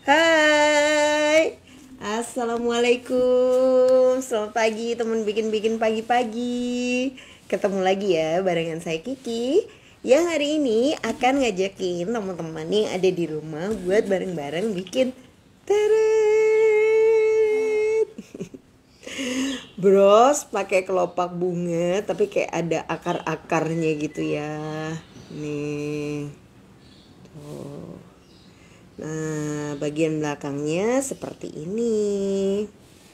Hai, assalamualaikum. Selamat pagi teman bikin-bikin pagi-pagi. Ketemu lagi ya barengan saya Kiki, yang hari ini akan ngajakin teman-teman yang ada di rumah buat bareng-bareng bikin teret. Bros pakai kelopak bunga tapi kayak ada akar-akarnya gitu ya. Nih. Tuh. Nah, bagian belakangnya seperti ini.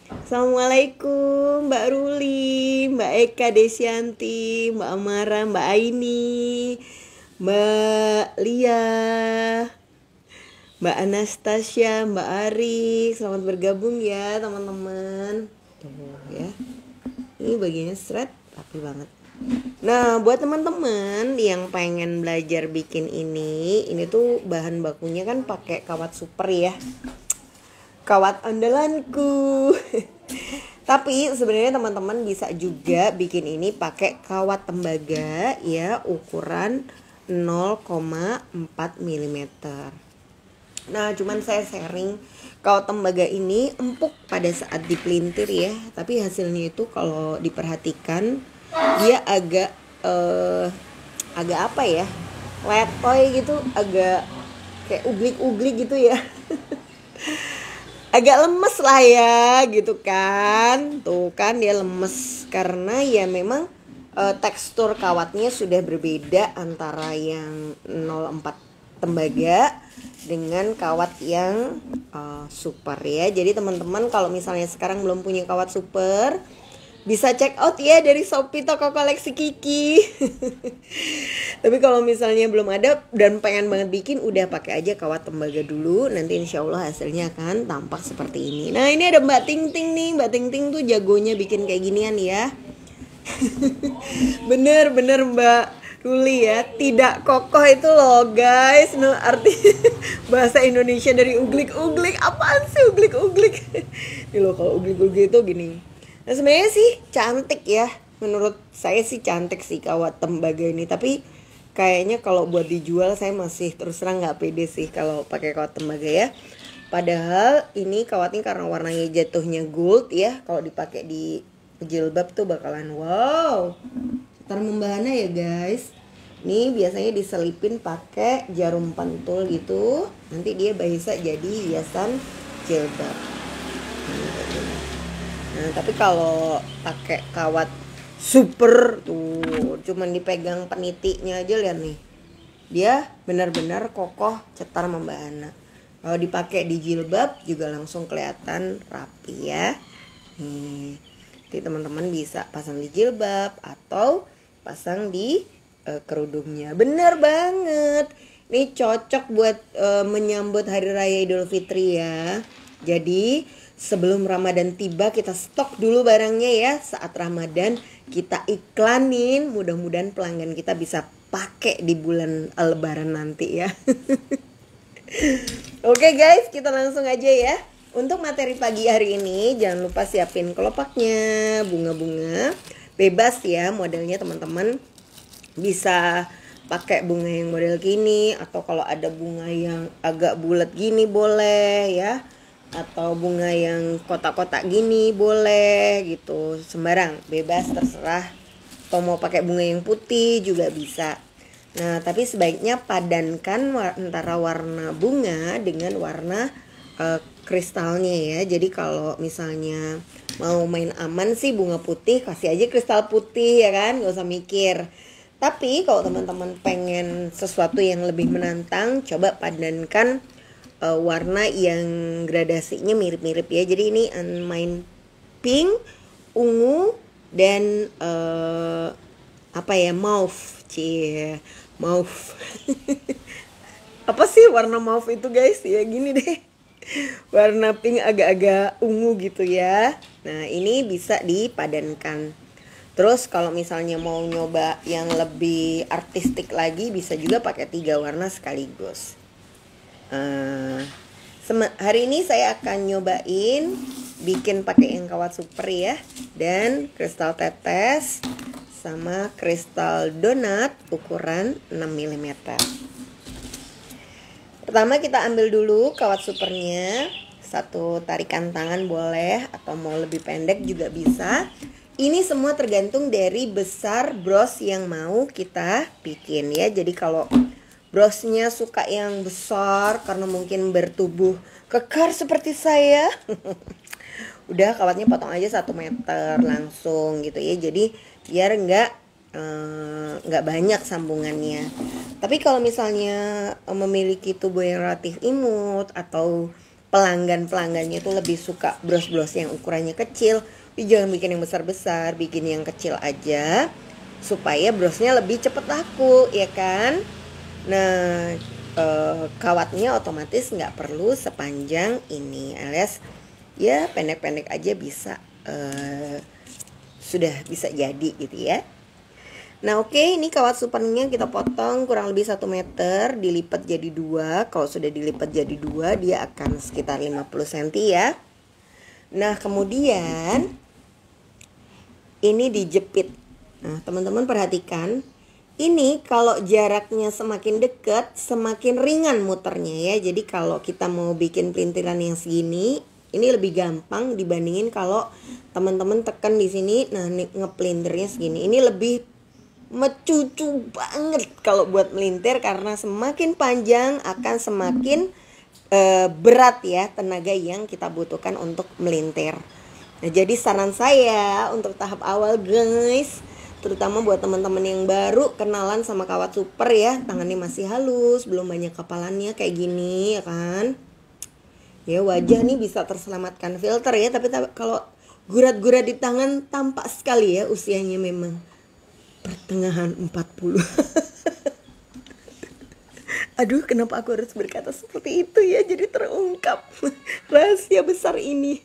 Assalamualaikum Mbak Ruli, Mbak Eka Desyanti, Mbak Amara, Mbak Aini, Mbak Lia, Mbak Anastasia, Mbak Ari. Selamat bergabung ya teman-teman. Tuh ya. Ini bagiannya straight, rapi banget. Nah, buat teman-teman yang pengen belajar bikin ini tuh bahan bakunya kan pakai kawat super ya. Kawat andalanku. Tapi sebenarnya teman-teman bisa juga bikin ini pakai kawat tembaga ya, ukuran 0,4 mm. Nah, cuman saya sharing kawat tembaga ini empuk pada saat dipelintir ya, tapi hasilnya itu kalau diperhatikan dia agak apa ya, letoy gitu, agak kayak uglik-uglik gitu ya. Agak lemes lah ya gitu kan. Tuh kan dia lemes karena ya memang tekstur kawatnya sudah berbeda antara yang 0,4 tembaga dengan kawat yang super ya. Jadi teman-teman kalau misalnya sekarang belum punya kawat super, bisa check out ya dari Shopee toko koleksi Kiki. Tapi kalau misalnya belum ada dan pengen banget bikin, udah pakai aja kawat tembaga dulu. Nanti insya Allah hasilnya akan tampak seperti ini. Nah, ini ada Mbak Ting Ting nih. Mbak Ting Ting tuh jagonya bikin kayak ginian ya. Bener Mbak Ruli ya. Tidak kokoh itu loh guys. No, arti bahasa Indonesia dari uglik-uglik. Apaan sih uglik-uglik? Nih loh, kalau uglik-uglik itu gini. Nah, sebenarnya sih cantik ya. Menurut saya sih cantik sih kawat tembaga ini. Tapi kayaknya kalau buat dijual saya masih terus terang nggak pede sih kalau pakai kawat tembaga ya. Padahal ini kawatnya karena warnanya jatuhnya gold ya. Kalau dipakai di jilbab tuh bakalan wow, cetar membahana ya guys. Ini biasanya diselipin pakai jarum pentul gitu. Nanti dia bisa jadi hiasan jilbab. Nah, tapi kalau pakai kawat super tuh cuman dipegang penitinya aja, lihat nih. Dia benar-benar kokoh, cetar membahana. Kalau dipakai di jilbab juga langsung kelihatan rapi ya. Nih. Jadi teman-teman bisa pasang di jilbab atau pasang di kerudungnya. Bener banget. Ini cocok buat menyambut hari raya Idul Fitri ya. Jadi sebelum Ramadan tiba kita stok dulu barangnya ya. Saat Ramadan kita iklanin, mudah-mudahan pelanggan kita bisa pakai di bulan Lebaran nanti ya. Oke guys, kita langsung aja ya. Untuk materi pagi hari ini jangan lupa siapin kelopaknya, bunga-bunga. Bebas ya modelnya teman-teman. Bisa pakai bunga yang model gini, atau kalau ada bunga yang agak bulat gini boleh ya, atau bunga yang kotak-kotak gini boleh gitu, sembarang, bebas terserah. Atau mau pakai bunga yang putih juga bisa. Nah, tapi sebaiknya padankan antara warna bunga dengan warna kristalnya ya. Jadi kalau misalnya mau main aman sih bunga putih, kasih aja kristal putih ya kan, gak usah mikir. Tapi kalau teman-teman pengen sesuatu yang lebih menantang, coba padankan warna yang gradasinya mirip-mirip ya. Jadi ini main pink, ungu, dan apa ya, mauve. Mauve. Apa sih warna mauve itu guys? Ya gini deh. Warna pink agak-agak ungu gitu ya. Nah, ini bisa dipadankan. Terus kalau misalnya mau nyoba yang lebih artistik lagi, bisa juga pakai 3 warna sekaligus. Hari ini saya akan nyobain bikin pakai yang kawat super ya, dan kristal tetes sama kristal donat ukuran 6 mm. Pertama kita ambil dulu kawat supernya. Satu tarikan tangan boleh, atau mau lebih pendek juga bisa. Ini semua tergantung dari besar bros yang mau kita bikin ya. Jadi kalau brosnya suka yang besar karena mungkin bertubuh kekar seperti saya, udah kawatnya potong aja 1 meter langsung gitu ya. Jadi biar nggak banyak sambungannya. Tapi kalau misalnya memiliki tubuh yang relatif imut atau pelanggannya itu lebih suka bros-bros yang ukurannya kecil, jangan bikin yang besar-besar, bikin yang kecil aja supaya brosnya lebih cepet laku ya kan. Nah kawatnya otomatis nggak perlu sepanjang ini, alias ya pendek-pendek aja bisa, sudah bisa jadi gitu ya. Nah oke, ini kawat supernya kita potong kurang lebih 1 meter, dilipat jadi 2. Kalau sudah dilipat jadi 2, dia akan sekitar 50 cm ya. Nah kemudian ini dijepit. Nah teman-teman perhatikan, ini kalau jaraknya semakin dekat semakin ringan muternya ya. Jadi kalau kita mau bikin pelintiran yang segini, ini lebih gampang dibandingin kalau teman-teman tekan di sini. Nah ngepelintirnya segini, ini lebih mecucu banget kalau buat melintir, karena semakin panjang akan semakin berat ya tenaga yang kita butuhkan untuk melintir. Nah jadi saran saya untuk tahap awal guys, terutama buat teman-teman yang baru kenalan sama kawat super ya, tangannya masih halus, belum banyak kapalannya kayak gini ya kan. Ya wajah nih bisa terselamatkan filter ya, tapi kalau gurat-gurat di tangan tampak sekali ya usianya memang pertengahan 40. Aduh, kenapa aku harus berkata seperti itu ya? Jadi terungkap rahasia besar ini.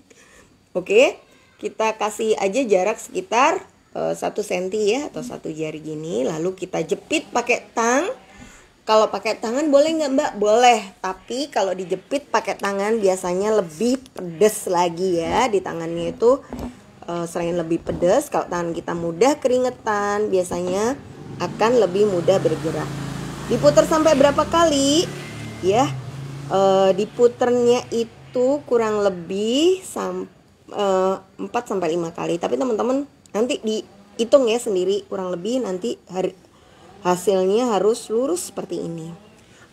Oke, kita kasih aja jarak sekitar 1 cm ya, atau 1 jari gini. Lalu kita jepit pakai tang. Kalau pakai tangan boleh nggak Mbak? Boleh. Tapi kalau dijepit pakai tangan biasanya lebih pedes lagi ya. Di tangannya itu selain lebih pedas, kalau tangan kita mudah keringetan, biasanya akan lebih mudah bergerak. Diputar sampai berapa kali ya? Diputernya itu kurang lebih 4 sampai 5 kali. Tapi teman-teman nanti dihitung ya sendiri, kurang lebih nanti hasilnya harus lurus seperti ini.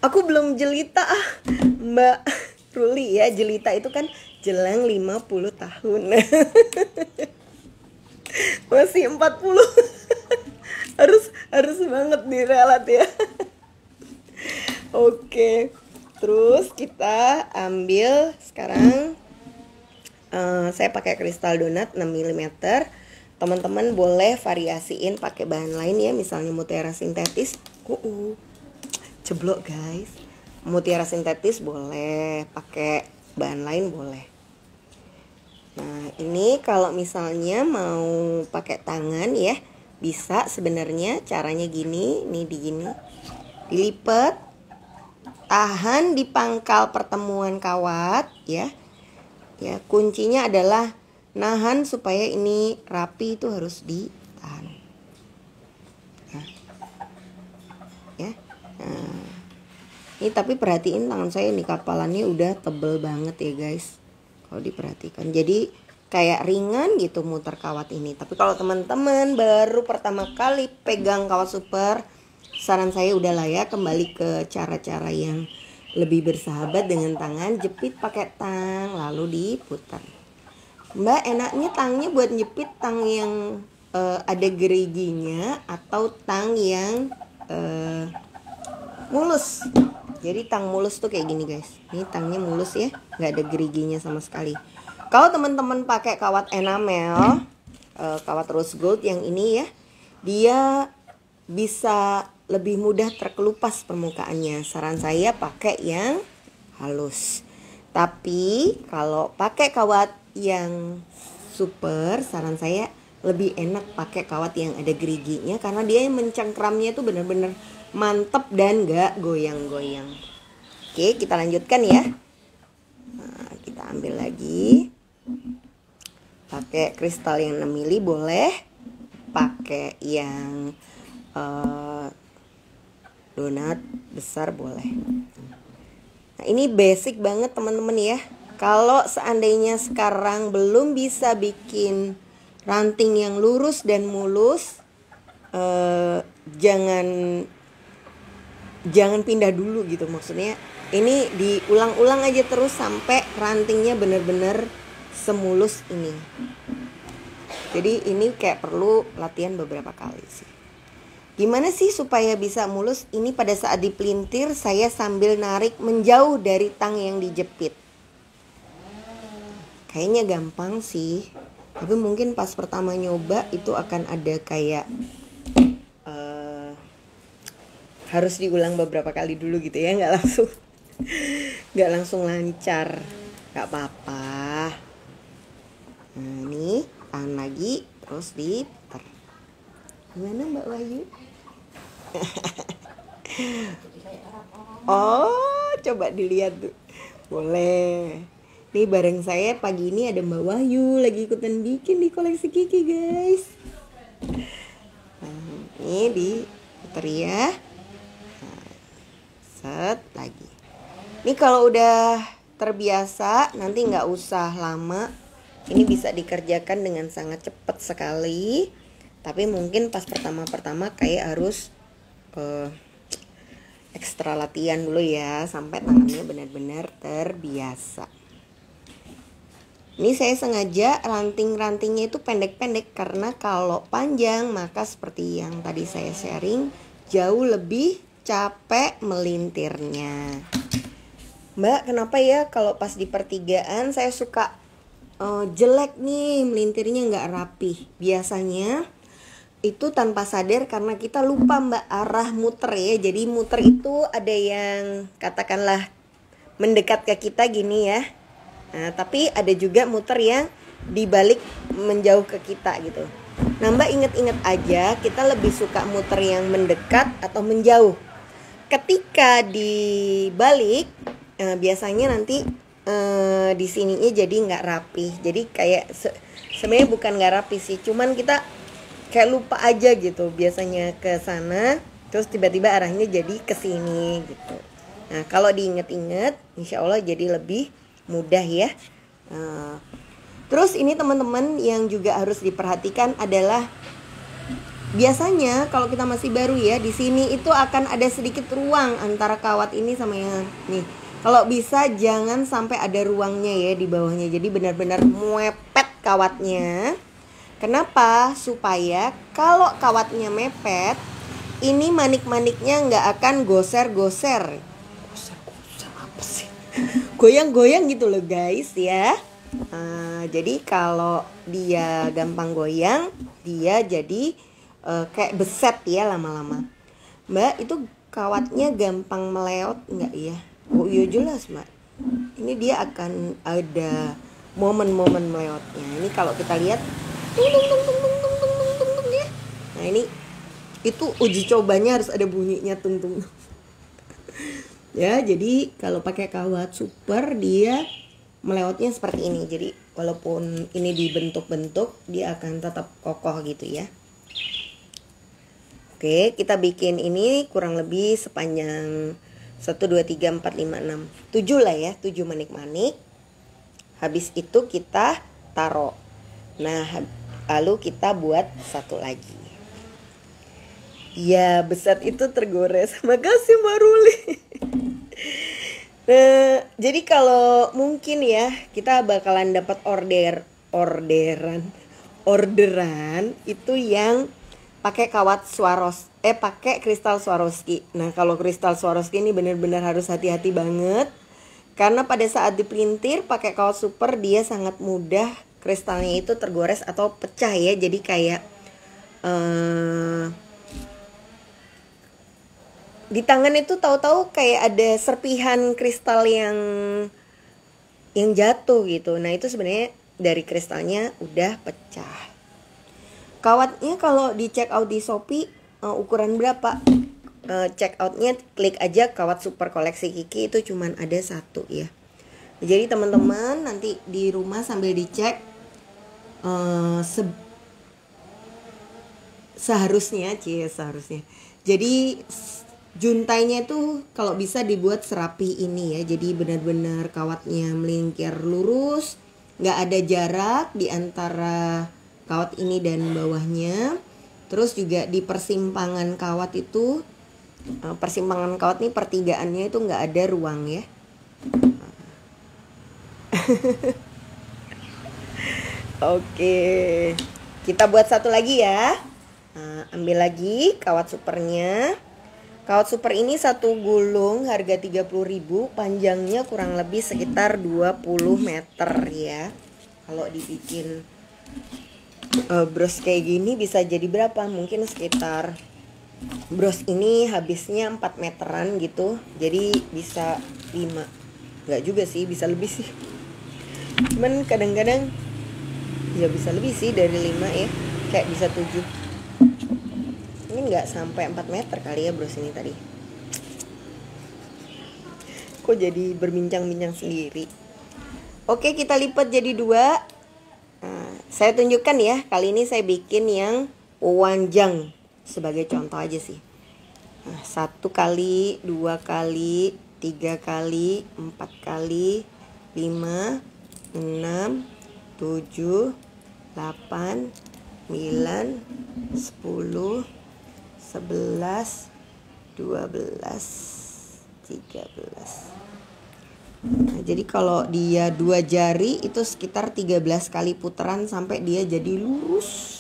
Aku belum jelita Mbak Ruli ya. Jelita itu kan jelang 50 tahun. Masih 40. harus banget direlat ya. Oke. Terus kita ambil sekarang, saya pakai kristal donat 6 mm. Teman-teman boleh variasiin pakai bahan lain ya, misalnya mutiara sintetis. Jeblok guys. Mutiara sintetis boleh, pakai bahan lain boleh. Nah ini kalau misalnya mau pakai tangan ya, bisa sebenarnya caranya gini. Nih dilipat, tahan di pangkal pertemuan kawat ya. Ya kuncinya adalah nahan supaya ini rapi, itu harus ditahan. Nah, ya. Nah, ini tapi perhatiin tangan saya nih, kapalannya udah tebel banget ya guys. Kalau diperhatikan, jadi kayak ringan gitu muter kawat ini. Tapi kalau teman-teman baru pertama kali pegang kawat super, saran saya udahlah ya, kembali ke cara-cara yang lebih bersahabat dengan tangan. Jepit pakai tang, lalu diputar. Mbak, enaknya tangnya buat jepit tang yang ada geriginya atau tang yang mulus. Jadi tang mulus tuh kayak gini guys. Ini tangnya mulus ya, nggak ada geriginya sama sekali. Kalau teman-teman pakai kawat enamel, kawat rose gold yang ini ya, dia bisa lebih mudah terkelupas permukaannya. Saran saya pakai yang halus. Tapi kalau pakai kawat yang super, saran saya lebih enak pakai kawat yang ada geriginya, karena dia mencengkramnya tuh bener-bener mantep dan gak goyang-goyang. Oke, kita lanjutkan ya. Nah, kita ambil lagi. Pakai kristal yang 6 mili boleh, pakai yang donat besar boleh. Ini basic banget teman-teman ya. Kalau seandainya sekarang belum bisa bikin ranting yang lurus dan mulus, jangan pindah dulu gitu. Maksudnya ini diulang-ulang aja terus sampai rantingnya benar-benar semulus ini. Jadi ini kayak perlu latihan beberapa kali sih. Gimana sih supaya bisa mulus? Ini pada saat dipelintir saya sambil narik menjauh dari tang yang dijepit. Kayaknya gampang sih, tapi mungkin pas pertama nyoba itu akan ada kayak harus diulang beberapa kali dulu gitu ya, nggak langsung lancar. Nggak apa-apa. Nah ini tahan lagi, terus diputar. Gimana Mbak Wahyu? Oh, coba dilihat tuh. Boleh. Nih bareng saya pagi ini ada Mbak Wahyu lagi ikutan bikin di koleksi Kiki, guys. Nah, ini diputer ya. Nah, set lagi. Ini kalau udah terbiasa nanti nggak usah lama. Ini bisa dikerjakan dengan sangat cepat sekali. Tapi mungkin pas pertama-pertama kayak harus ekstra latihan dulu ya, sampai tangannya benar-benar terbiasa. Ini saya sengaja ranting-rantingnya itu pendek-pendek, karena kalau panjang maka seperti yang tadi saya sharing, jauh lebih capek melintirnya. Mbak, kenapa ya kalau pas di pertigaan saya suka jelek nih, melintirnya nggak rapi? Biasanya itu tanpa sadar karena kita lupa Mbak arah muter ya. Jadi muter itu ada yang katakanlah mendekat ke kita gini ya. Nah, tapi ada juga muter yang dibalik menjauh ke kita gitu. Nah Mbak inget-inget aja, kita lebih suka muter yang mendekat atau menjauh. Ketika dibalik, biasanya nanti di sininya jadi nggak rapi. Jadi kayak sebenarnya bukan nggak rapi sih, cuman kita kayak lupa aja gitu, biasanya ke sana terus tiba-tiba arahnya jadi ke sini gitu. Nah kalau diinget-inget insya Allah jadi lebih mudah ya. Terus ini teman-teman yang juga harus diperhatikan adalah biasanya kalau kita masih baru ya, di sini itu akan ada sedikit ruang antara kawat ini sama yang nih. Kalau bisa jangan sampai ada ruangnya ya di bawahnya, jadi benar-benar mepet kawatnya. Kenapa? Supaya kalau kawatnya mepet, ini manik-maniknya nggak akan goser-goser. Goser apa sih? Goyang-goyang gitu loh guys ya. Jadi kalau dia gampang goyang, dia jadi kayak beset ya lama-lama. Mbak, itu kawatnya gampang meleot nggak ya? Oh iya jelas Mbak. Ini dia akan ada momen-momen meleotnya. Ini kalau kita lihat ya. Nah ini itu uji cobanya harus ada bunyinya tung. Ya jadi kalau pakai kawat super dia meleotnya seperti ini. Jadi walaupun ini dibentuk-bentuk dia akan tetap kokoh gitu ya. Oke, kita bikin ini kurang lebih sepanjang 1, 2, 3, 4, 5, 6 7 lah ya, 7 manik-manik. Habis itu kita taruh. Nah lalu kita buat satu lagi. Ya besar itu tergores. Makasih Mbak Ruli. Nah, jadi kalau mungkin ya kita bakalan dapat orderan itu yang pakai kawat pakai kristal Swarovski. Nah kalau kristal Swarovski ini benar-benar harus hati-hati banget, karena pada saat dipelintir pakai kawat super dia sangat mudah kristalnya itu tergores atau pecah ya. Jadi kayak di tangan itu tahu-tahu kayak ada serpihan kristal yang jatuh gitu. Nah itu sebenarnya dari kristalnya udah pecah. Kawatnya kalau di check out di Shopee ukuran berapa? Check outnya klik aja kawat super koleksi Kiki, itu cuman ada 1 ya. Jadi teman-teman nanti di rumah sambil dicek seharusnya. Jadi juntainya itu kalau bisa dibuat serapi ini ya. Jadi benar-benar kawatnya melingkar lurus, nggak ada jarak di antara kawat ini dan bawahnya. Terus juga di persimpangan kawat itu, persimpangan kawat ini pertigaannya itu nggak ada ruang ya. Oke, kita buat satu lagi ya. Nah, ambil lagi kawat supernya. Kawat super ini satu gulung harga 30.000, panjangnya kurang lebih sekitar 20 meter ya. Kalau dibikin bros kayak gini bisa jadi berapa? Mungkin sekitar bros ini habisnya 4 meteran gitu. Jadi bisa 5. Enggak juga sih, bisa lebih sih. Cuman kadang-kadang ya bisa lebih sih dari 5 ya. Kayak bisa 7. Ini nggak sampai 4 meter kali ya bros ini tadi. Kok jadi berbincang-bincang sendiri. Oke, kita lipat jadi 2. Nah, saya tunjukkan ya. Kali ini saya bikin yang panjang sebagai contoh aja sih. Nah, 1 kali, 2 kali, 3 kali, 4 kali, 5, 6, 7, 8, 9, 10, 11, 12, 13. Nah, jadi kalau dia 2 jari itu sekitar 13 kali putaran sampai dia jadi lurus.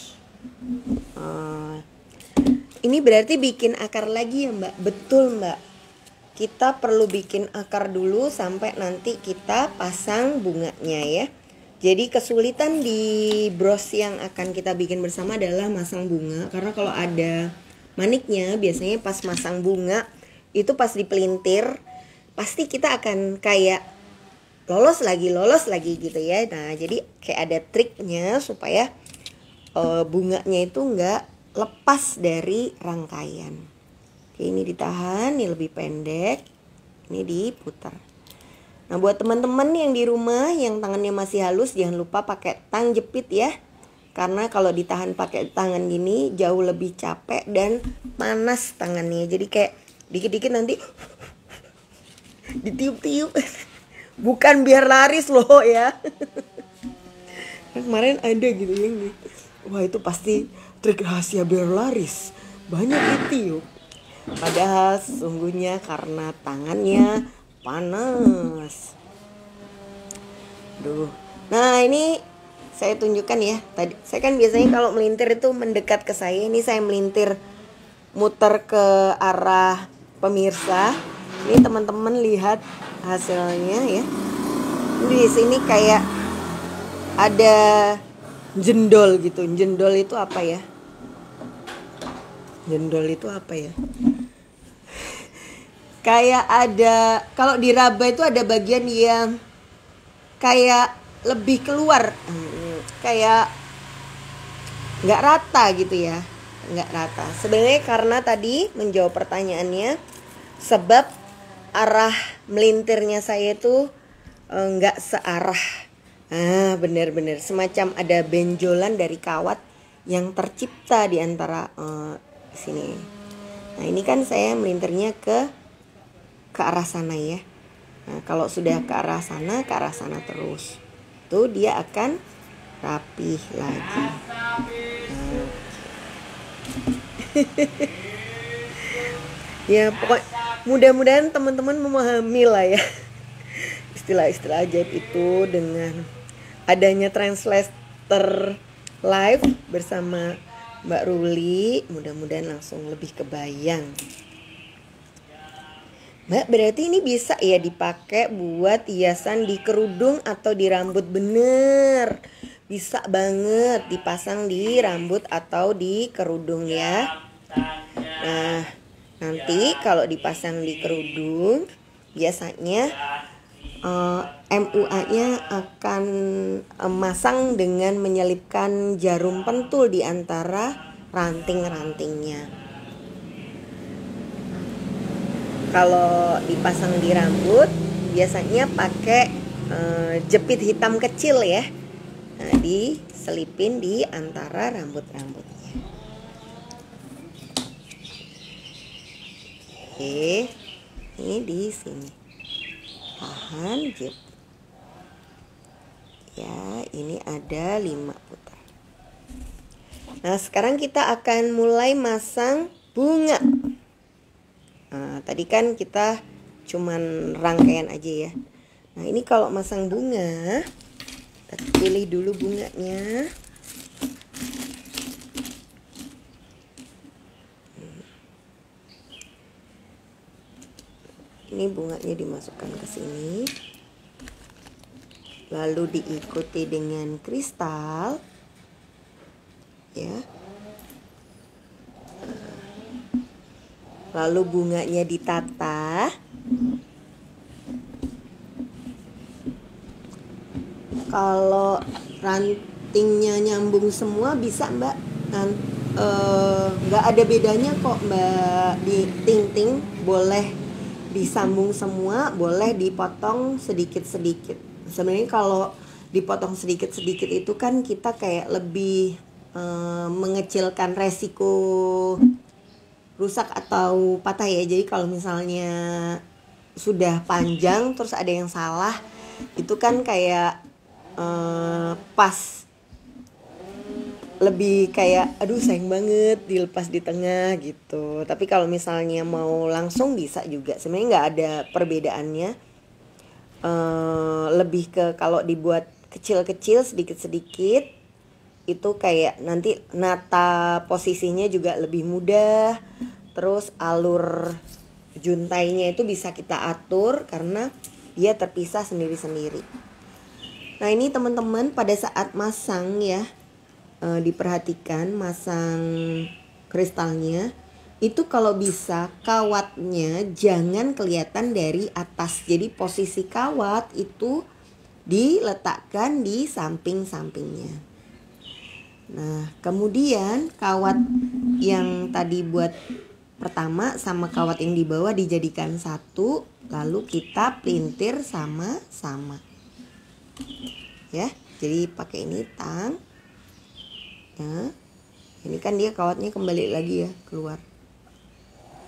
Ini berarti bikin akar lagi ya Mbak? Betul Mbak. Kita perlu bikin akar dulu sampai nanti kita pasang bunganya ya. Jadi kesulitan di bros yang akan kita bikin bersama adalah masang bunga. Karena kalau ada maniknya biasanya pas masang bunga itu pas dipelintir pasti kita akan kayak lolos lagi gitu ya. Nah jadi kayak ada triknya supaya bunganya itu nggak lepas dari rangkaian. Oke, ini ditahan, ini lebih pendek, ini diputar. Nah buat teman-teman yang di rumah yang tangannya masih halus jangan lupa pakai tang jepit ya. Karena kalau ditahan pakai tangan gini jauh lebih capek dan panas tangannya. Jadi kayak dikit-dikit nanti ditiup-tiup. Bukan biar laris loh ya. Kemarin ada gitu yang wah itu pasti trik rahasia biar laris. Banyak ditiup. Padahal sesungguhnya karena tangannya panas. Duh. Nah ini saya tunjukkan ya. Tadi saya kan biasanya kalau melintir itu mendekat ke saya. Ini saya melintir muter ke arah pemirsa. Ini teman-teman lihat hasilnya ya. Di sini kayak ada jendol gitu. Jendol itu apa ya? Jendol itu apa ya? Kayak ada, kalau di raba itu ada bagian yang kayak lebih keluar, kayak nggak rata gitu ya, nggak rata. Sebenarnya karena tadi menjawab pertanyaannya, sebab arah melintirnya saya itu nggak searah. Benar-benar semacam ada benjolan dari kawat yang tercipta di antara sini. Nah ini kan saya melintirnya ke arah sana ya. Nah kalau sudah ke arah sana terus, tuh dia akan rapih lagi. Ya pokok mudah-mudahan teman-teman memahami lah ya istilah-istilah ajaib itu dengan adanya translator live bersama Mbak Ruli. Mudah-mudahan langsung lebih kebayang. Mbak, berarti ini bisa ya dipakai buat hiasan di kerudung atau di rambut. Bener, bisa banget dipasang di rambut atau di kerudung ya. Nah, nanti kalau dipasang di kerudung biasanya MUA-nya akan masang dengan menyelipkan jarum pentul di antara ranting-rantingnya. Kalau dipasang di rambut biasanya pakai jepit hitam kecil ya. Nah, diselipin di antara rambut-rambutnya. Oke, ini di sini. Tahan, jep. Ya, ini ada 5 putar. Nah, sekarang kita akan mulai masang bunga. Nah, tadi kan kita cuman rangkaian aja ya. Nah, ini kalau masang bunga, kita pilih dulu bunganya. Ini bunganya dimasukkan ke sini. Lalu diikuti dengan kristal. Ya. Lalu bunganya ditata. Kalau rantingnya nyambung semua bisa Mbak, nggak ada bedanya kok Mbak. Di ting-ting boleh disambung semua, boleh dipotong sedikit-sedikit. Sebenarnya kalau dipotong sedikit-sedikit itu kan kita kayak lebih mengecilkan resiko rusak atau patah ya. Jadi kalau misalnya sudah panjang terus ada yang salah, itu kan kayak pas lebih kayak aduh sayang banget dilepas di tengah gitu. Tapi kalau misalnya mau langsung bisa juga, sebenarnya nggak ada perbedaannya. Lebih ke kalau dibuat kecil-kecil sedikit-sedikit itu kayak nanti nata posisinya juga lebih mudah. Terus alur juntainya itu bisa kita atur karena dia terpisah sendiri-sendiri. Nah, ini teman-teman pada saat masang ya, diperhatikan masang kristalnya itu kalau bisa kawatnya jangan kelihatan dari atas. Jadi posisi kawat itu diletakkan di samping-sampingnya. Nah, kemudian kawat yang tadi buat pertama sama kawat yang di bawah dijadikan satu, lalu kita pelintir sama-sama. Ya, jadi pakai ini tang. Ya, ini kan dia kawatnya kembali lagi ya keluar.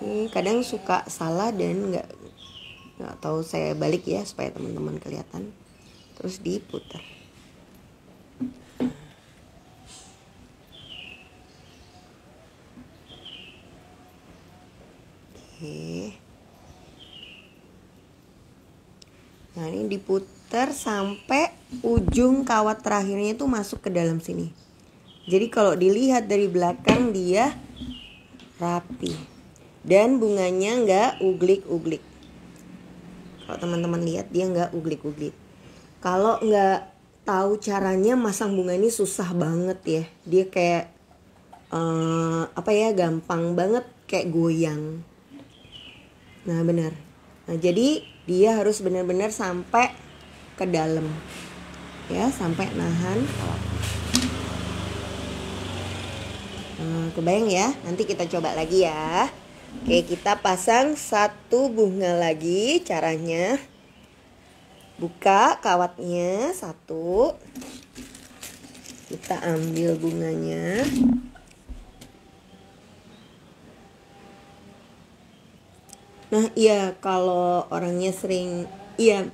Ini kadang suka salah dan nggak tahu, saya balik ya supaya teman-teman kelihatan. Terus diputar. Oke. Nah, ini diputar sampai ujung kawat terakhirnya itu masuk ke dalam sini. Jadi kalau dilihat dari belakang dia rapi. Dan bunganya nggak uglik-uglik. Kalau teman-teman lihat dia nggak uglik-uglik. Kalau nggak tahu caranya masang bunga ini susah banget ya. Dia kayak gampang banget kayak goyang. Nah, benar. Nah, jadi dia harus benar-benar sampai ke dalam. Ya, sampai nahan. Kebayang ya? Nanti kita coba lagi ya. Oke, kita pasang satu bunga lagi. Caranya buka kawatnya satu. Kita ambil bunganya. Nah, iya kalau orangnya sering, iya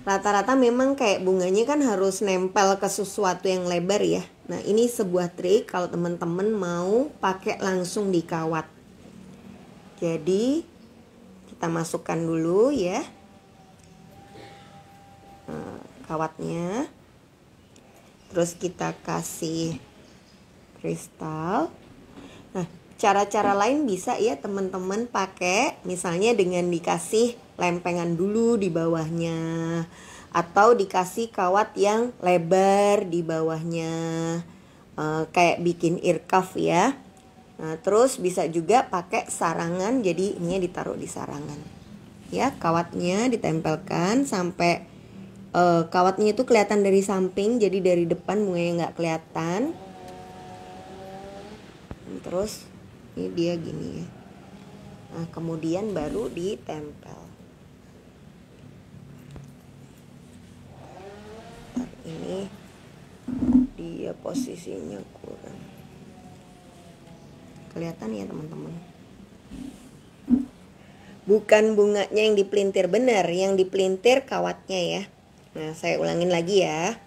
rata-rata memang kayak bunganya kan harus nempel ke sesuatu yang lebar ya. Nah, ini sebuah trik kalau teman-teman mau pakai langsung di kawat. Jadi kita masukkan dulu ya kawatnya. Terus kita kasih kristal. Nah, cara-cara lain bisa ya teman-teman pakai, misalnya dengan dikasih lempengan dulu di bawahnya, atau dikasih kawat yang lebar di bawahnya, kayak bikin ear cuff ya. Nah, terus bisa juga pakai sarangan, jadi ini ditaruh di sarangan ya, kawatnya ditempelkan sampai kawatnya itu kelihatan dari samping, jadi dari depan bunganya nggak kelihatan. Terus ini dia gini ya. Nah, kemudian baru ditempel. Ini dia posisinya kurang kelihatan ya teman-teman. bukan bunganya yang dipelintir, benar, yang dipelintir kawatnya ya. Nah, saya ulangin lagi ya.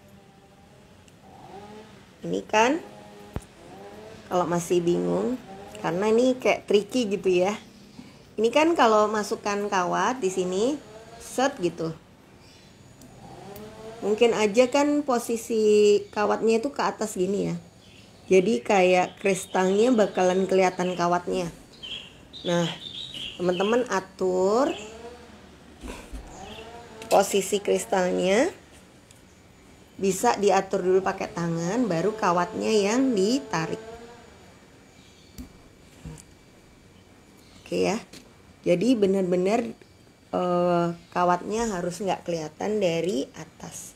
Ini kan kalau masih bingung, karena ini kayak tricky gitu ya. Ini kan kalau masukkan kawat di sini, set gitu. Mungkin aja kan posisi kawatnya itu ke atas gini ya. Jadi kayak kristalnya bakalan kelihatan kawatnya. Nah, teman-teman atur posisi kristalnya. Bisa diatur dulu pakai tangan, baru kawatnya yang ditarik. Oke ya. Jadi benar-benar kawatnya harus nggak kelihatan dari atas.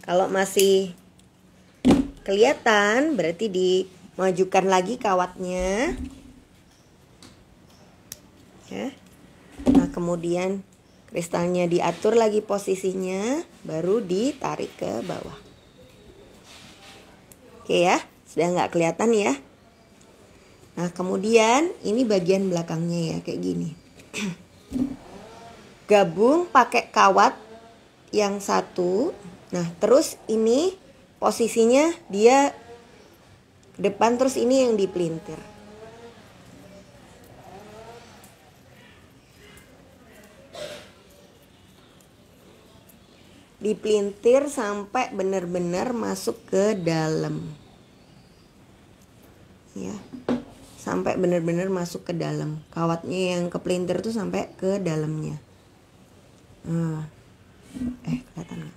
Kalau masih kelihatan, berarti dimajukan lagi kawatnya. Ya. Nah, kemudian kristalnya diatur lagi posisinya, baru ditarik ke bawah. Oke ya, sudah nggak kelihatan ya. Nah, kemudian ini bagian belakangnya ya, kayak gini. Gabung pakai kawat yang satu. Nah, terus ini posisinya dia ke depan, terus ini yang dipelintir. Dipelintir sampai benar-benar masuk ke dalam. Ya. Sampai benar-benar masuk ke dalam. Kawatnya yang kepelintir tuh sampai ke dalamnya. Kelihatan nggak?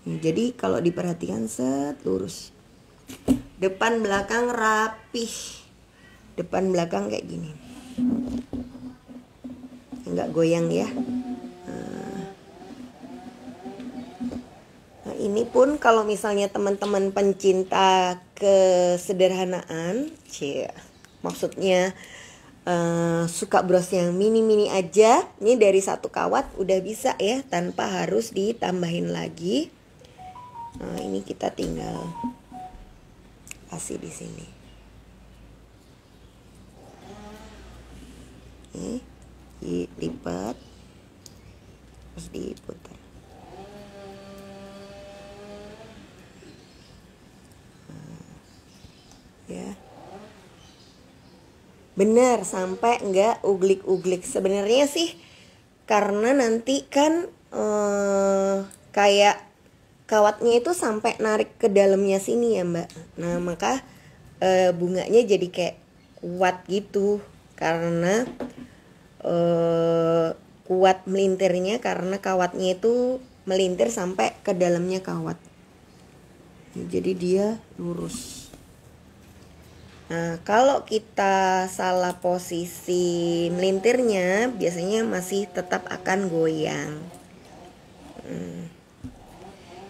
Jadi kalau diperhatikan set lurus. Depan belakang rapih. Depan belakang kayak gini. Nggak goyang ya. Nah, ini pun kalau misalnya teman-teman pencinta kesederhanaan, maksudnya suka bros yang mini-mini aja, ini dari satu kawat udah bisa ya, tanpa harus ditambahin lagi. Nah, ini kita tinggal kasih di sini. Nih, dilipat, terus diputar. Ya, bener sampai nggak uglik-uglik. Sebenarnya sih karena nanti kan kayak kawatnya itu sampai narik ke dalamnya sini ya Mbak. Nah, maka bunganya jadi kayak kuat gitu karena kuat melintirnya, karena kawatnya itu melintir sampai ke dalamnya kawat. Jadi dia lurus. Nah, kalau kita salah posisi melintirnya, biasanya masih tetap akan goyang.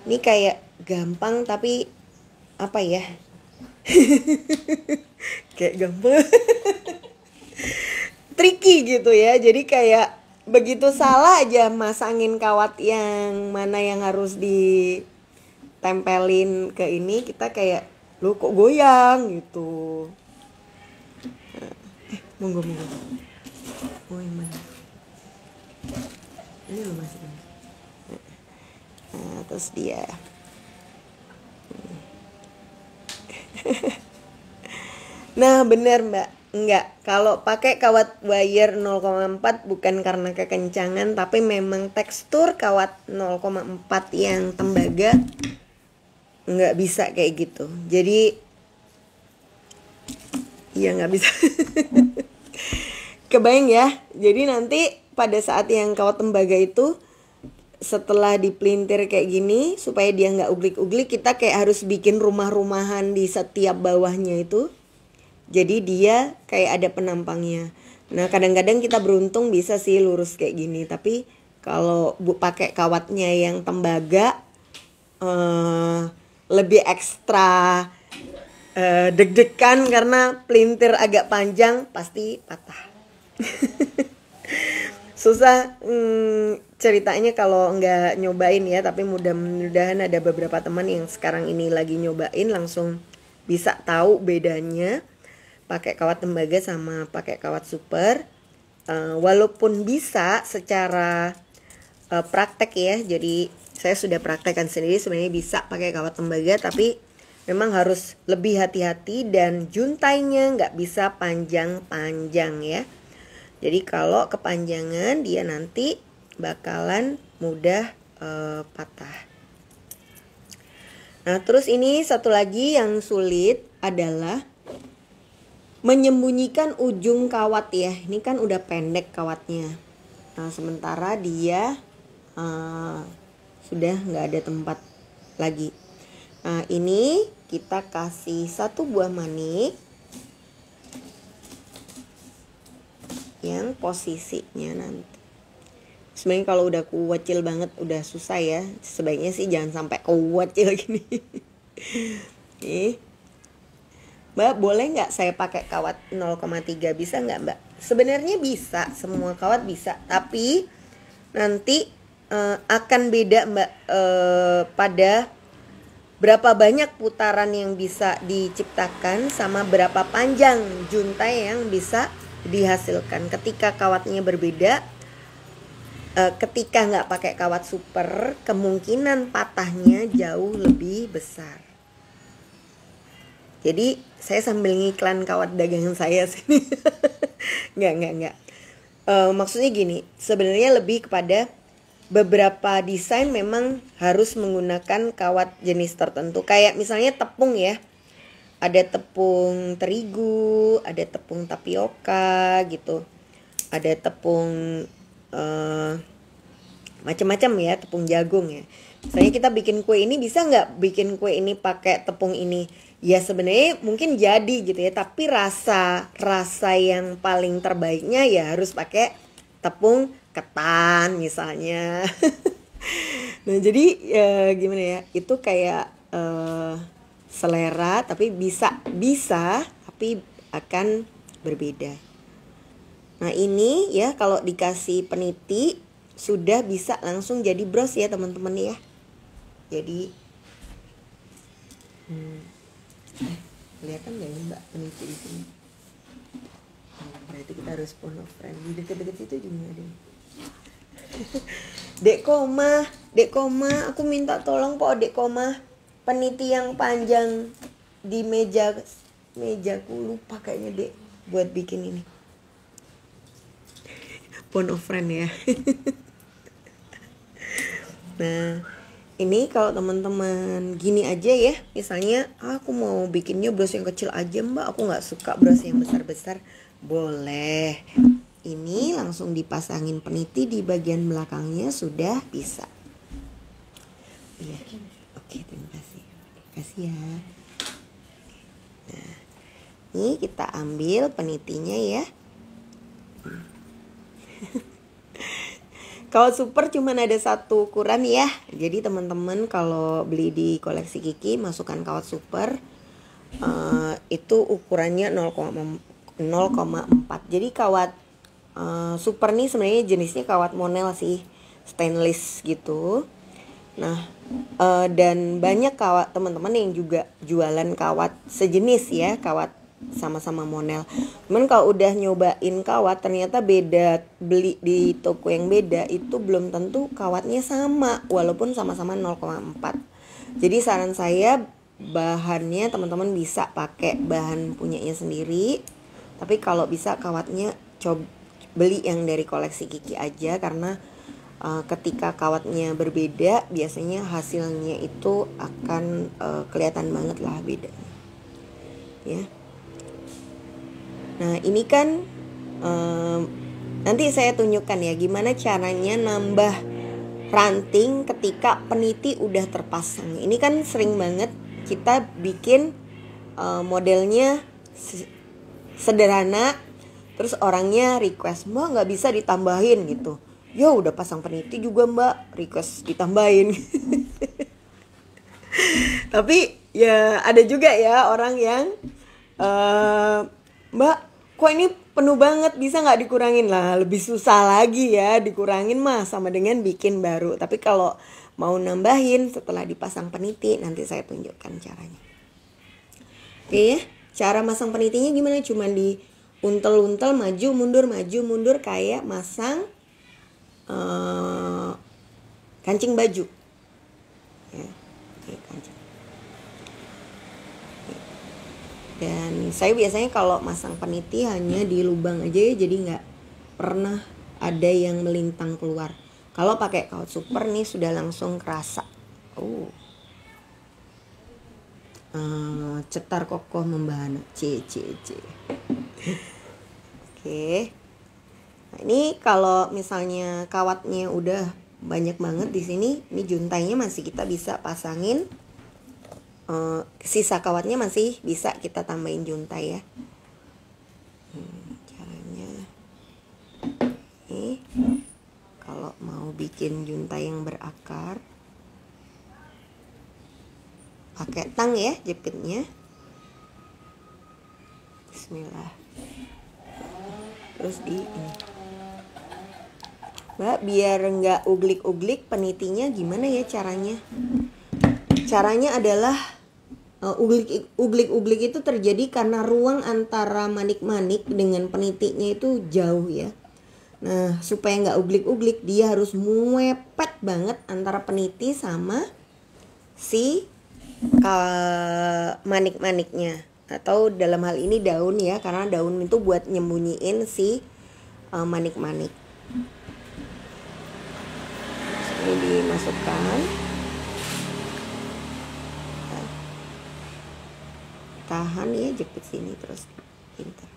Ini kayak gampang tapi apa ya? Kayak gampang. Tricky gitu ya. Jadi kayak begitu salah aja masangin kawat yang mana yang harus ditempelin ke ini, kita kayak lu kok goyang gitu. Monggo. Oh, yang mana? Ini lo masih. Nah, terus dia. Nah, bener Mbak. Enggak, kalau pakai kawat wire 0,4 bukan karena kekencangan, tapi memang tekstur kawat 0,4 yang tembaga nggak bisa kayak gitu. Jadi ya nggak bisa. Kebayang ya. Jadi nanti pada saat yang kawat tembaga itu setelah dipelintir kayak gini, supaya dia nggak uglik-uglik, kita kayak harus bikin rumah-rumahan di setiap bawahnya itu. Jadi dia kayak ada penampangnya. Nah, kadang-kadang kita beruntung bisa sih lurus kayak gini. Tapi kalau pakai kawatnya yang tembaga, lebih ekstra deg-degan karena pelintir agak panjang, pasti patah. susah ceritanya kalau nggak nyobain ya, tapi mudah-mudahan ada beberapa teman yang sekarang ini lagi nyobain langsung bisa tahu bedanya pakai kawat tembaga sama pakai kawat super. Walaupun bisa secara praktek ya, jadi saya sudah praktekkan sendiri sebenarnya bisa pakai kawat tembaga, tapi memang harus lebih hati-hati dan juntainya nggak bisa panjang-panjang ya. Jadi kalau kepanjangan dia nanti bakalan mudah patah. Nah terus ini satu lagi yang sulit adalah menyembunyikan ujung kawat ya. Ini kan udah pendek kawatnya. Nah sementara dia sudah nggak ada tempat lagi. Nah ini kita kasih satu buah manik yang posisinya nanti. Sebenarnya kalau udah kuwecil banget udah susah ya. Sebaiknya sih jangan sampai kuwecil gini. Nih. Mbak, boleh nggak saya pakai kawat 0,3? Bisa nggak Mbak? Sebenarnya bisa, semua kawat bisa. Tapi nanti akan beda Mbak pada berapa banyak putaran yang bisa diciptakan sama berapa panjang juntai yang bisa dihasilkan. Ketika kawatnya berbeda, ketika nggak pakai kawat super, kemungkinan patahnya jauh lebih besar. Jadi saya sambil ngiklan kawat dagangan saya sini. Nggak. Maksudnya gini, sebenarnya lebih kepada beberapa desain memang harus menggunakan kawat jenis tertentu. Kayak misalnya tepung ya. Ada tepung terigu, ada tepung tapioka gitu. Ada tepung macam-macam ya, tepung jagung ya. Misalnya kita bikin kue ini, bisa nggak bikin kue ini pakai tepung ini? Ya sebenarnya mungkin jadi gitu ya, tapi rasa yang paling terbaiknya ya harus pakai tepung ketan misalnya. Nah jadi gimana ya, itu kayak selera, tapi bisa tapi akan berbeda. Nah ini ya kalau dikasih peniti sudah bisa langsung jadi bros ya teman-teman ya. Jadi kelihatan gak ya Mbak peniti di sini? Berarti kita harus phone of friend. Di dekat-dekat situ juga ada. Dek Koma, aku minta tolong po Dek Koma, peniti yang panjang di mejaku, lupa kayaknya Dek buat bikin ini. Phone of friend ya. Nah ini kalau teman-teman gini aja ya, misalnya aku mau bikinnya bros yang kecil aja Mbak, aku nggak suka bros yang besar-besar, boleh. Ini langsung dipasangin peniti di bagian belakangnya sudah bisa. Iya, oke terima kasih. Kasih ya. Nah, ini kita ambil penitinya ya. Kalau super cuman ada satu ukuran ya. Jadi teman-teman kalau beli di koleksi Kiki masukkan kawat super, itu ukurannya 0,4. Jadi kawat super nih sebenarnya jenisnya kawat Monel sih, stainless gitu. Nah dan banyak kawat teman-teman yang juga jualan kawat sejenis ya, kawat sama-sama Monel. Cuman kalau udah nyobain kawat ternyata beda, beli di toko yang beda itu belum tentu kawatnya sama walaupun sama-sama 0,4. Jadi saran saya bahannya teman-teman bisa pakai bahan punyanya sendiri. Tapi kalau bisa kawatnya coba beli yang dari koleksi Kiki aja, karena ketika kawatnya berbeda biasanya hasilnya itu akan kelihatan banget lah bedanya. Ya. Nah ini kan nanti saya tunjukkan ya gimana caranya nambah ranting ketika peniti udah terpasang. Ini kan sering banget kita bikin modelnya sederhana, terus orangnya request Mbak nggak bisa ditambahin gitu. Yo udah pasang peniti juga Mbak, request ditambahin. Tapi ya ada juga ya orang yang Mbak, kok ini penuh banget, bisa nggak dikurangin? Lah lebih susah lagi ya, dikurangin mah sama dengan bikin baru. Tapi kalau mau nambahin setelah dipasang peniti, nanti saya tunjukkan caranya. Oke ya, cara masang penitinya gimana? Cuman diuntel-untel, maju mundur kayak masang kancing baju ya. Oke, kancing. Dan saya biasanya kalau masang peniti hanya di lubang aja ya, jadi nggak pernah ada yang melintang keluar. Kalau pakai kawat super nih sudah langsung kerasa. Cetar kokoh membahana. Oke. Nah, ini kalau misalnya kawatnya udah banyak banget di sini, ini juntainya masih kita bisa pasangin. Sisa kawatnya masih bisa kita tambahin juntai ya. Caranya ini, kalau mau bikin juntai yang berakar, pakai tang ya jepitnya. Bismillah. Terus di ini. Mbak, biar nggak uglik-uglik penitinya gimana ya caranya? Caranya adalah uglik-uglik itu terjadi karena ruang antara manik-manik dengan penitinya itu jauh ya. Nah, supaya nggak uglik-uglik, dia harus mepet banget antara peniti sama si manik-maniknya. Atau dalam hal ini daun ya, karena daun itu buat nyembunyiin si manik-manik. Ini dimasukkan, tahan ya, jepit sini terus, pintar.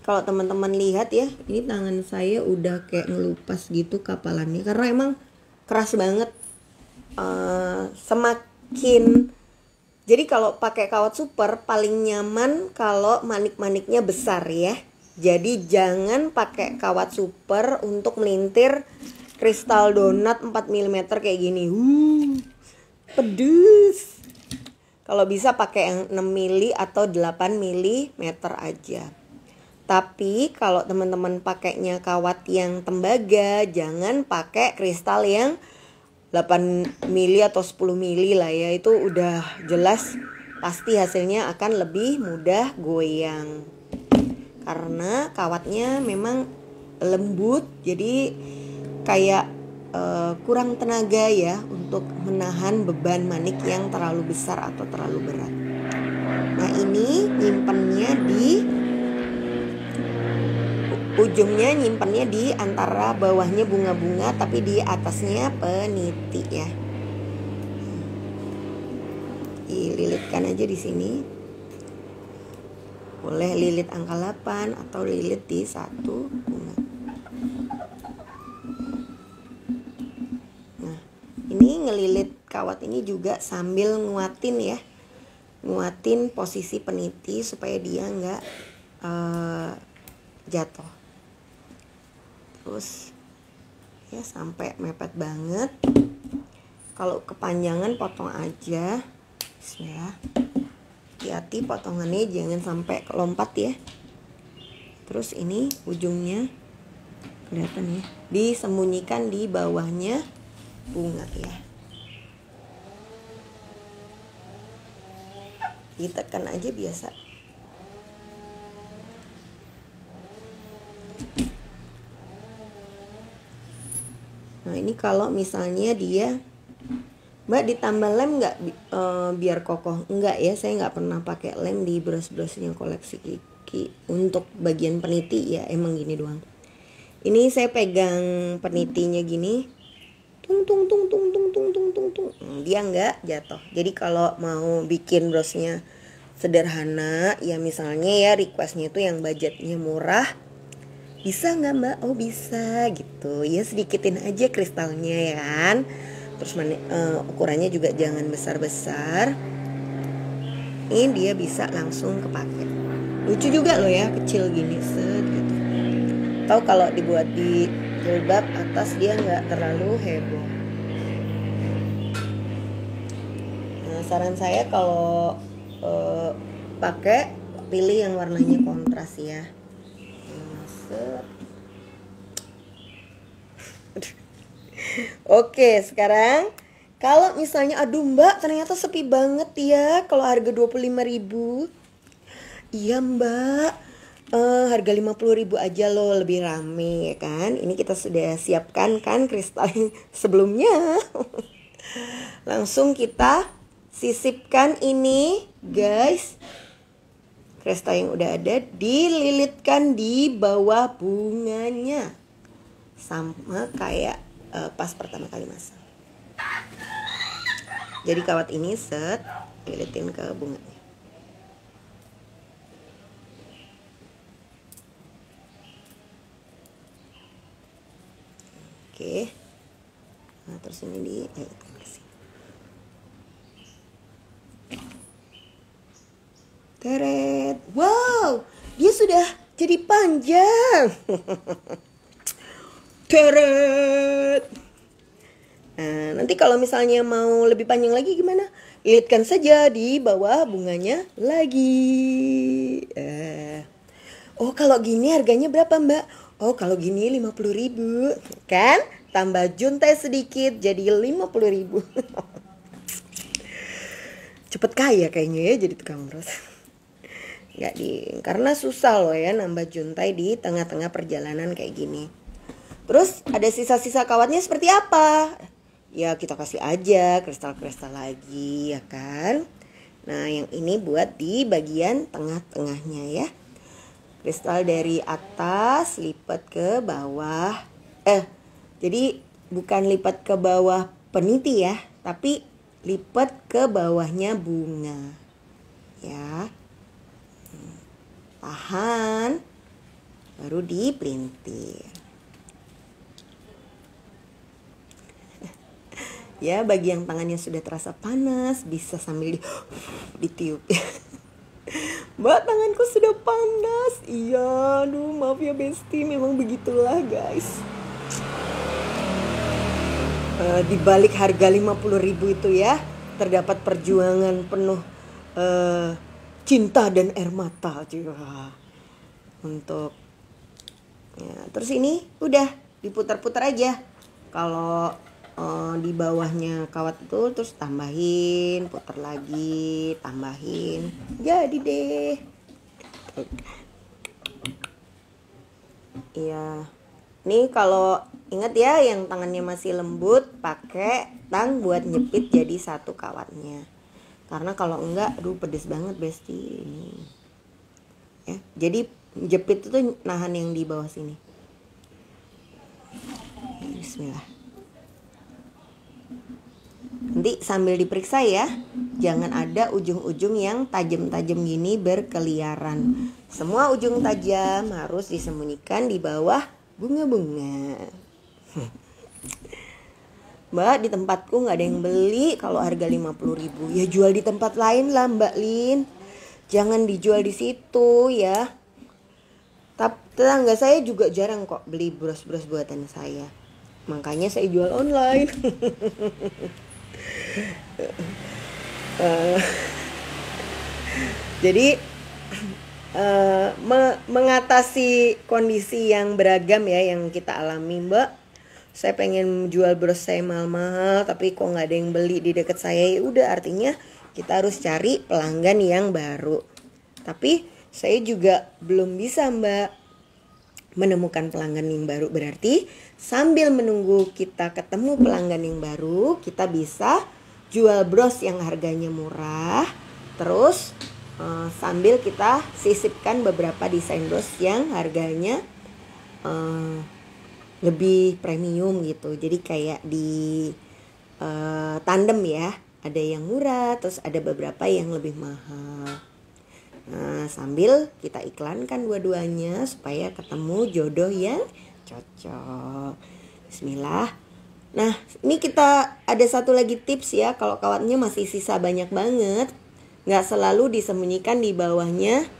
Kalau teman-teman lihat ya, ini tangan saya udah kayak ngelupas gitu kapalannya karena emang keras banget. Jadi kalau pakai kawat super paling nyaman kalau manik-maniknya besar ya. Jadi jangan pakai kawat super untuk melintir kristal donat 4 mm kayak gini. Pedes. Kalau bisa pakai yang 6 mili atau 8 mm aja. Tapi kalau teman-teman pakainya kawat yang tembaga, jangan pakai kristal yang 8 mili atau 10 mili lah ya. Itu udah jelas pasti hasilnya akan lebih mudah goyang. Karena kawatnya memang lembut, jadi kayak kurang tenaga ya untuk menahan beban manik yang terlalu besar atau terlalu berat. Nah, ini nyimpennya di ujungnya, nyimpennya di antara bawahnya bunga-bunga tapi di atasnya peniti ya. Dililitkan aja di sini. Boleh lilit angka 8 atau lilit di satu bunga. Nah, ini ngelilit kawat ini juga sambil nguatin ya. Nguatin posisi peniti supaya dia nggak jatuh. Terus ya sampai mepet banget. Kalau kepanjangan potong aja. Bismillah. Hati-hati potongannya jangan sampai kelompat ya. Terus ini ujungnya kelihatan ya, disembunyikan di bawahnya bunga ya. Ditekan aja biasa. Nah, ini kalau misalnya dia, Mbak, ditambah lem nggak biar kokoh? Enggak ya, saya nggak pernah pakai lem di bros-brosnya koleksi Kiki. Untuk bagian peniti ya emang gini doang. Ini saya pegang penitinya gini, tung tung tung tung tung tung tung tung tung. Dia nggak jatuh. Jadi kalau mau bikin brosnya sederhana, ya misalnya ya requestnya itu yang budgetnya murah, bisa nggak Mbak? Oh bisa gitu. Ya sedikitin aja kristalnya ya kan. Terus ukurannya juga jangan besar-besar. Ini dia bisa langsung kepake. Lucu juga loh ya, kecil gini set gitu. Tahu kalau dibuat di jilbab atas dia nggak terlalu heboh. Nah, saran saya kalau pakai pilih yang warnanya kontras ya. Set. Oke, sekarang kalau misalnya aduh Mbak ternyata sepi banget ya kalau harga 25.000. Iya Mbak, harga 50.000 aja loh, lebih rame ya kan. Ini kita sudah siapkan kan kristal sebelumnya. Langsung kita sisipkan ini guys. Kristal yang udah ada dililitkan di bawah bunganya. Sama kayak pas pertama kali masang. Jadi kawat ini set lilitin ke bunganya. Oke. Nah, terus ini dililitkan ke sini. Teret. Wow, dia sudah jadi panjang. Teret. Nah, nanti kalau misalnya mau lebih panjang lagi gimana? Lilitkan saja di bawah bunganya lagi. Oh, kalau gini harganya berapa, Mbak? Oh, kalau gini 50.000. Kan? Tambah juntai sedikit jadi 50.000. Cepet kaya kayaknya ya jadi tukang bros. Karena susah loh ya nambah juntai di tengah-tengah perjalanan kayak gini. Terus ada sisa-sisa kawatnya seperti apa? Ya kita kasih aja kristal-kristal lagi ya kan. Nah yang ini buat di bagian tengah-tengahnya ya. Kristal dari atas lipat ke bawah. Jadi bukan lipat ke bawah peniti ya, tapi lipat ke bawahnya bunga. Ya. Tahan. Baru dipelintir. Ya, bagi yang tangannya sudah terasa panas bisa sambil ditiup. Mbak, tanganku sudah panas. Iya, aduh maaf ya Besti, memang begitulah guys. Di balik harga 50.000 itu ya, terdapat perjuangan penuh cinta dan air mata juga. Untuk ya, terus ini udah diputar-putar aja. Kalau di bawahnya kawat itu terus tambahin, putar lagi, tambahin, jadi deh. Iya, nih kalau ingat ya yang tangannya masih lembut pakai tang buat nyepit jadi satu kawatnya. Karena kalau enggak, aduh pedes banget Besti ini. Ya, jadi jepit itu nahan yang di bawah sini. Bismillah. Nanti sambil diperiksa ya, jangan ada ujung-ujung yang tajam-tajam gini berkeliaran. Semua ujung tajam harus disembunyikan di bawah bunga-bunga. Mbak, di tempatku nggak ada yang beli kalau harga 50.000. Ya jual di tempat lain lah Mbak Lin. Jangan dijual di situ ya. Tapi tetangga saya juga jarang kok beli bros-bros buatan saya. Makanya saya jual online. Jadi mengatasi kondisi yang beragam ya yang kita alami Mbak. Saya pengen jual bros saya mahal-mahal tapi kok nggak ada yang beli di dekat saya. Ya udah, artinya kita harus cari pelanggan yang baru. Tapi saya juga belum bisa Mbak menemukan pelanggan yang baru. Berarti sambil menunggu kita ketemu pelanggan yang baru, kita bisa jual bros yang harganya murah. Terus sambil kita sisipkan beberapa desain bros yang harganya lebih premium gitu. Jadi kayak di tandem ya. Ada yang murah, terus ada beberapa yang lebih mahal. Nah, sambil kita iklankan dua-duanya supaya ketemu jodoh yang cocok. Bismillah. Nah, ini kita ada satu lagi tips ya. Kalau kawatnya masih sisa banyak banget, nggak selalu disembunyikan di bawahnya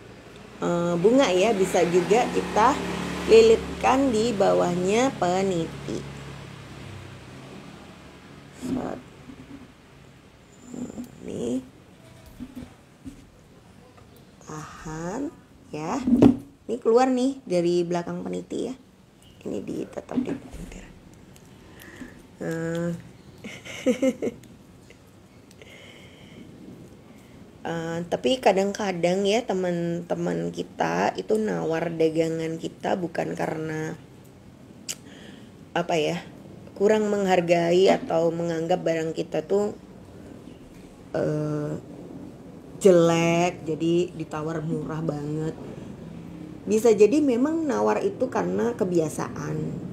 bunga ya. Bisa juga kita lilitkan di bawahnya peniti. Nih. tahan ya. Ini keluar nih dari belakang peniti ya. Ini tetap di bentar. Tapi kadang-kadang ya teman-teman kita itu nawar dagangan kita bukan karena apa ya, kurang menghargai atau menganggap barang kita tuh jelek jadi ditawar murah banget. Bisa jadi memang nawar itu karena kebiasaan.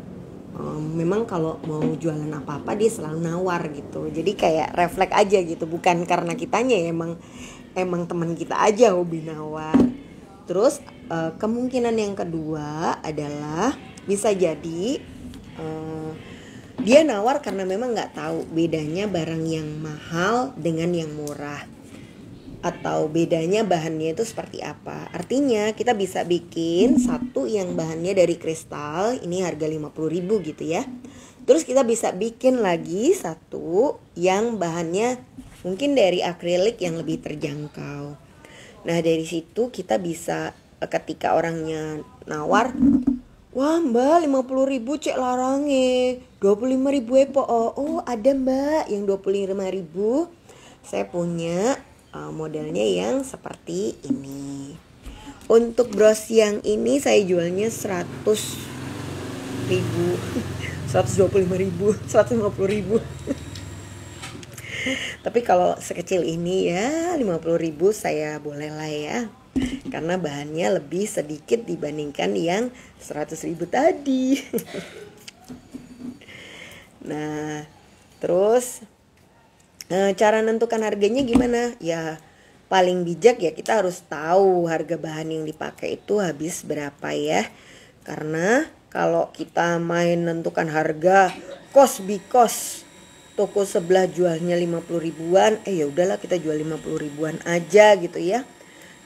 Memang kalau mau jualan apa-apa dia selalu nawar gitu. Jadi kayak refleks aja gitu, bukan karena kitanya ya, emang teman kita aja hobi nawar. Terus kemungkinan yang kedua adalah bisa jadi dia nawar karena memang nggak tahu bedanya barang yang mahal dengan yang murah, atau bedanya bahannya itu seperti apa. Artinya kita bisa bikin satu yang bahannya dari kristal, ini harga 50.000 gitu ya. Terus kita bisa bikin lagi satu yang bahannya mungkin dari akrilik yang lebih terjangkau. Nah dari situ kita bisa, ketika orangnya nawar, wah mbak 50.000 cek larangnya 25.000 po. Oh ada mbak yang 25.000. Saya punya modelnya yang seperti ini. Untuk bros yang ini saya jualnya 100.000, 125.000, 150.000. Tapi kalau sekecil ini ya 50.000 saya boleh lah ya, karena bahannya lebih sedikit dibandingkan yang 100.000 tadi. Nah terus cara menentukan harganya gimana? Ya paling bijak ya kita harus tahu harga bahan yang dipakai itu habis berapa ya. Karena kalau kita main menentukan harga cost by cost, toko sebelah jualnya 50.000-an, ya udahlah kita jual 50.000-an aja gitu ya.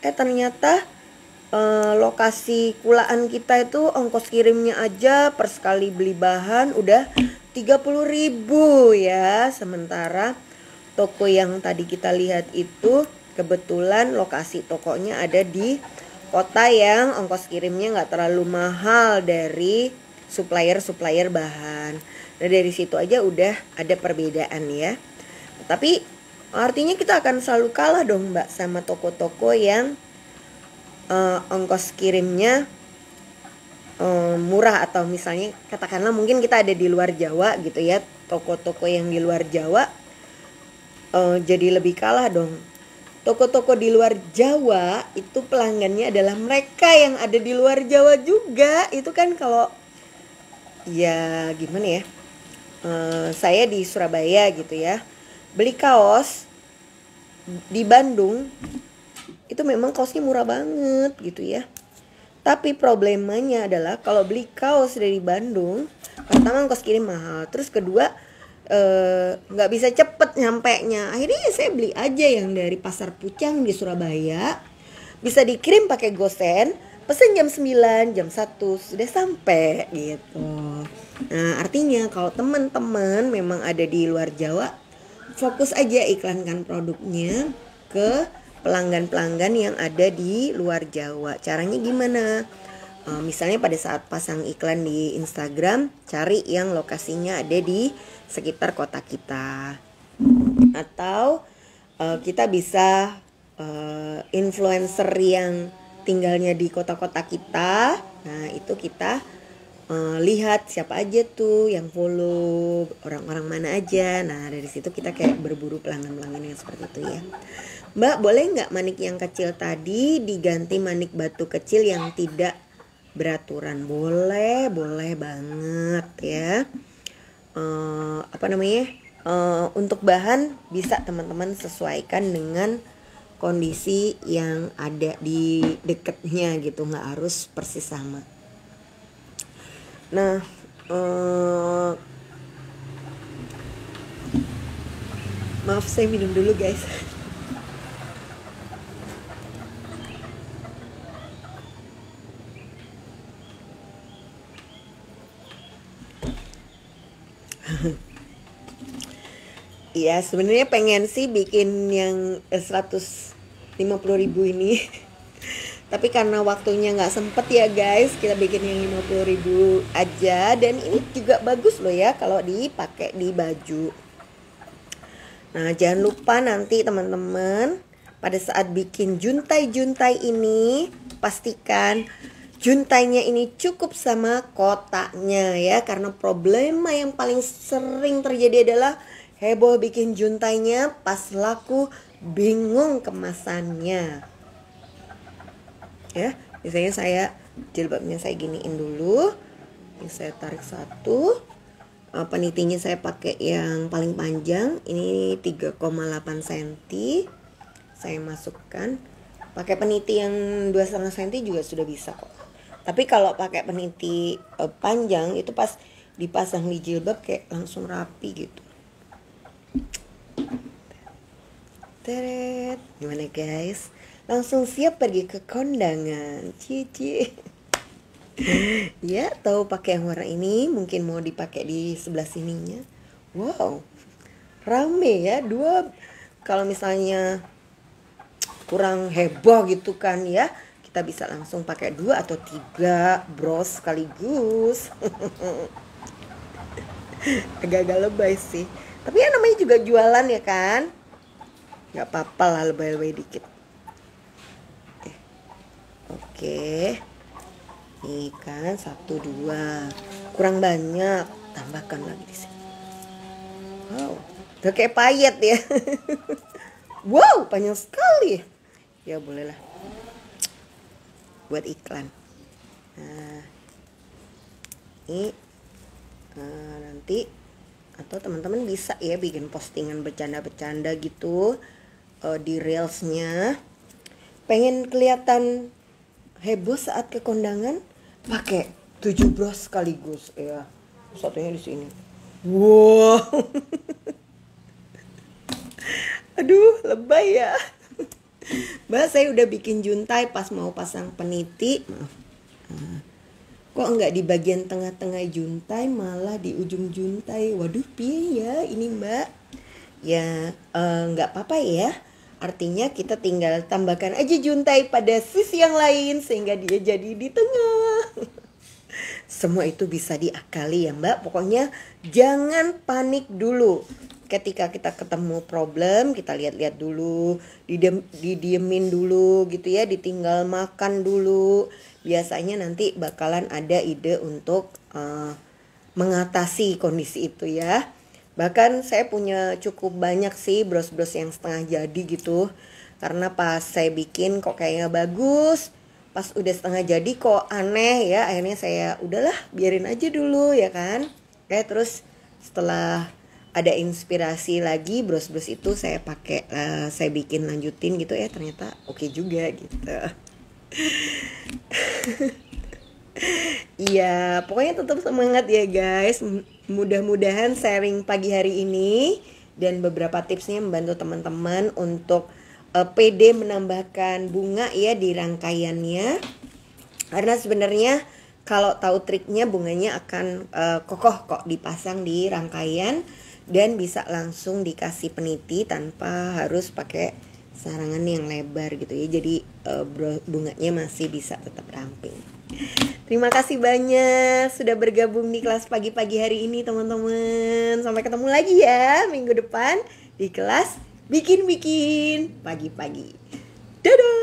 Ternyata lokasi kulaan kita itu ongkos kirimnya aja per sekali beli bahan udah 30.000 ya. Sementara toko yang tadi kita lihat itu kebetulan lokasi tokonya ada di kota yang ongkos kirimnya nggak terlalu mahal dari supplier bahan. Nah dari situ aja udah ada perbedaan ya. Tapi artinya kita akan selalu kalah dong mbak sama toko-toko yang ongkos kirimnya murah, atau misalnya katakanlah mungkin kita ada di luar Jawa gitu ya, toko-toko yang di luar Jawa jadi lebih kalah dong. Toko-toko di luar Jawa itu pelanggannya adalah mereka yang ada di luar Jawa juga. Itu kan kalau ya gimana ya, saya di Surabaya gitu ya, beli kaos di Bandung itu memang kaosnya murah banget gitu ya. Tapi problemanya adalah kalau beli kaos dari Bandung, pertama ongkos kirim mahal, terus kedua nggak bisa cepet nyampenya. Akhirnya ya saya beli aja yang dari Pasar Pucang di Surabaya, bisa dikirim pakai gosen, pesen jam 9, jam 1 sudah sampai gitu. Nah artinya kalau teman-teman memang ada di luar Jawa, fokus aja iklankan produknya ke pelanggan-pelanggan yang ada di luar Jawa. Caranya gimana? Misalnya pada saat pasang iklan di Instagram, cari yang lokasinya ada di sekitar kota kita. Atau kita bisa influencer yang tinggalnya di kota-kota kita. Nah itu kita lihat siapa aja tuh yang follow, orang-orang mana aja. Nah dari situ kita kayak berburu pelanggan-pelanggan yang seperti itu ya. Mbak boleh nggak manik yang kecil tadi diganti manik batu kecil yang tidak beraturan? Boleh banget ya. Untuk bahan bisa teman-teman sesuaikan dengan kondisi yang ada di dekatnya gitu, nggak harus persis sama. Nah maaf saya minum dulu guys. Iya sebenarnya pengen sih bikin yang 150.000 ini Tapi karena waktunya nggak sempet ya guys, kita bikin yang 50.000 aja. Dan ini juga bagus loh ya kalau dipakai di baju. Nah jangan lupa nanti teman-teman, pada saat bikin juntai-juntai ini, pastikan juntainya ini cukup sama kotaknya ya. Karena problema yang paling sering terjadi adalah heboh bikin juntainya, pas laku bingung kemasannya. Ya, biasanya saya jilbabnya saya giniin dulu. Ini saya tarik satu. Penitinya saya pakai yang paling panjang. Ini 3,8 cm. Saya masukkan. Pakai peniti yang 2,5 cm juga sudah bisa kok. Tapi kalau pakai peniti panjang itu pas dipasang di jilbab kayak langsung rapi gitu. Teret. Gimana guys? Langsung siap pergi ke kondangan. Cici. Ya, tahu pakai yang warna ini, mungkin mau dipakai di sebelah sininya. Wow. Rame ya, dua. Kalau misalnya kurang heboh gitu kan ya, kita bisa langsung pakai 2 atau 3 bros sekaligus. Agak-agak lebay sih. Tapi ya namanya juga jualan ya kan. Gak apa-apa lah lebay-lebay dikit. Oke. Nih kan 1, 2. Kurang banyak, tambahkan lagi di sini. Wow, udah kayak payet ya. Wow, panjang sekali. Ya bolehlah. Buat iklan. Nah, ini nanti atau teman-teman bisa ya bikin postingan bercanda-bercanda gitu di reelsnya. Pengen kelihatan heboh saat ke kondangan, pakai 7 bros sekaligus ya. Satunya di sini. Wow. Aduh, lebay ya. Mbak, saya udah bikin juntai pas mau pasang peniti. Maaf. Kok enggak di bagian tengah-tengah juntai, malah di ujung juntai. Waduh, piye ya ini Mbak? Ya, enggak apa-apa ya. Artinya kita tinggal tambahkan aja juntai pada sisi yang lain sehingga dia jadi di tengah. Semua itu bisa diakali ya Mbak. Pokoknya jangan panik dulu. Ketika kita ketemu problem, kita lihat-lihat dulu, didiemin dulu gitu ya, ditinggal makan dulu. Biasanya nanti bakalan ada ide untuk mengatasi kondisi itu ya. Bahkan saya punya cukup banyak sih bros-bros yang setengah jadi gitu. Karena pas saya bikin kok kayaknya bagus, pas udah setengah jadi kok aneh ya. Akhirnya saya udahlah biarin aja dulu ya kan. Kayak terus setelah ada inspirasi lagi, bros-bros itu saya pakai, saya bikin lanjutin gitu ya. Ternyata oke juga gitu. Iya, pokoknya tetap semangat ya guys. Mudah-mudahan sharing pagi hari ini dan beberapa tipsnya membantu teman-teman untuk pede menambahkan bunga ya di rangkaiannya. Karena sebenarnya kalau tahu triknya, bunganya akan kokoh kok dipasang di rangkaian dan bisa langsung dikasih peniti tanpa harus pakai sarangan yang lebar gitu ya. Jadi bunganya masih bisa tetap ramping. Terima kasih banyak sudah bergabung di kelas pagi-pagi hari ini teman-teman. Sampai ketemu lagi ya minggu depan di kelas bikin-bikin pagi-pagi. Dadah.